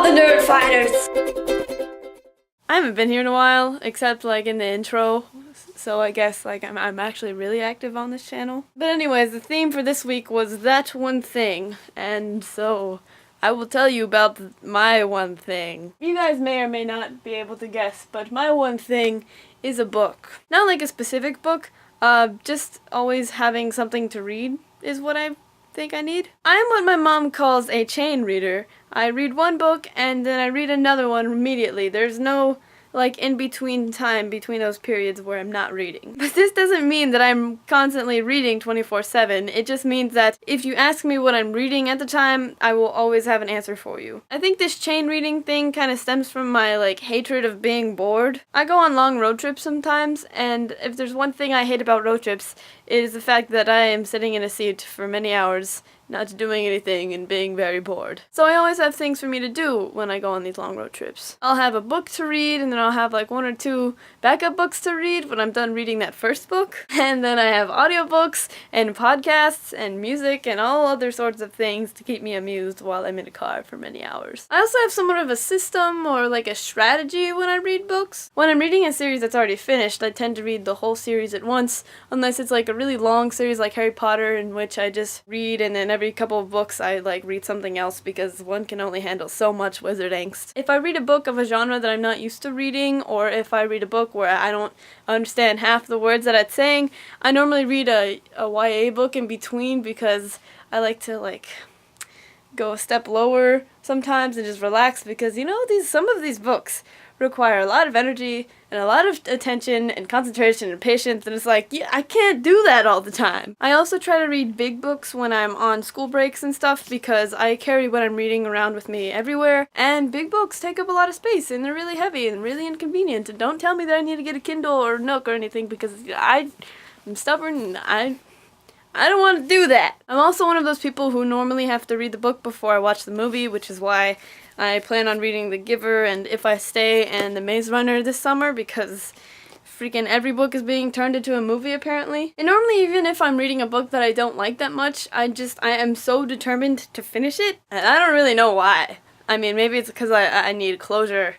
The Nerd Fighters! I haven't been here in a while, except like in the intro, so I guess like I'm actually really active on this channel. But anyways, the theme for this week was that one thing, and so I will tell you about my one thing. You guys may or may not be able to guess, but my one thing is a book. Not like a specific book, just always having something to read is what I think I need. I am what my mom calls a chain reader. I read one book and then I read another one immediately. There's no like in between time between those periods where I'm not reading. But this doesn't mean that I'm constantly reading 24/7. It just means that if you ask me what I'm reading at the time, I will always have an answer for you. I think this chain reading thing kind of stems from my like hatred of being bored. I go on long road trips sometimes, and if there's one thing I hate about road trips, it is the fact that I am sitting in a seat for many hours not doing anything and being very bored. So I always have things for me to do when I go on these long road trips. I'll have a book to read, and then I'll have like one or two backup books to read when I'm done reading that first book. And then I have audiobooks and podcasts and music and all other sorts of things to keep me amused while I'm in a car for many hours. I also have somewhat of a system or like a strategy when I read books. When I'm reading a series that's already finished, I tend to read the whole series at once, unless it's like a really long series like Harry Potter, in which I just read, and then every couple of books I like read something else because one can only handle so much wizard angst. If I read a book of a genre that I'm not used to reading, or if I read a book where I don't understand half the words that it's saying, I normally read a YA book in between because I like to like go a step lower sometimes and just relax, because you know some of these books require a lot of energy and a lot of attention and concentration and patience, and it's like, yeah, I can't do that all the time. I also try to read big books when I'm on school breaks and stuff, because I carry what I'm reading around with me everywhere, and big books take up a lot of space and they're really heavy and really inconvenient, and don't tell me that I need to get a Kindle or Nook or anything, because I'm stubborn and I don't want to do that. I'm also one of those people who normally have to read the book before I watch the movie, which is why I plan on reading The Giver and If I Stay and The Maze Runner this summer, because freaking every book is being turned into a movie apparently. And normally, even if I'm reading a book that I don't like that much, I am so determined to finish it, and I don't really know why. I mean, maybe it's because I need closure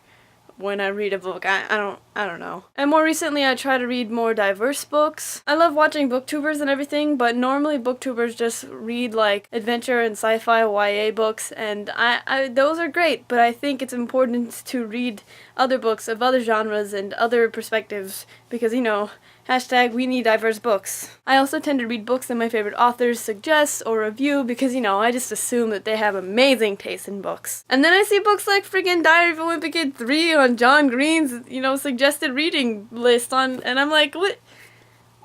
when I read a book. I don't know. And more recently, I try to read more diverse books. I love watching booktubers and everything, but normally booktubers just read like adventure and sci-fi YA books, and I those are great, but I think it's important to read other books of other genres and other perspectives, because you know, hashtag we need diverse books. I also tend to read books that my favorite authors suggest or review, because you know, I just assume that they have amazing taste in books. And then I see books like friggin' Diary of a Wimpy Kid 3 on John Green's, you know, suggested reading list on, and I'm like,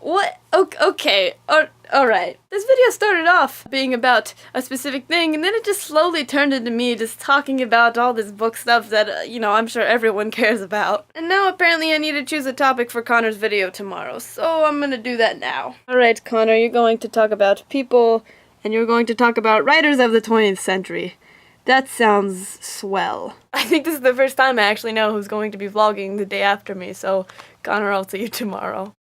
what? Okay, alright. This video started off being about a specific thing, and then it just slowly turned into me just talking about all this book stuff that, you know, I'm sure everyone cares about. And now apparently I need to choose a topic for Connor's video tomorrow, so I'm gonna do that now. Alright, Connor, you're going to talk about people, and you're going to talk about writers of the 20th century. That sounds swell. I think this is the first time I actually know who's going to be vlogging the day after me, so Connor, I'll see you tomorrow.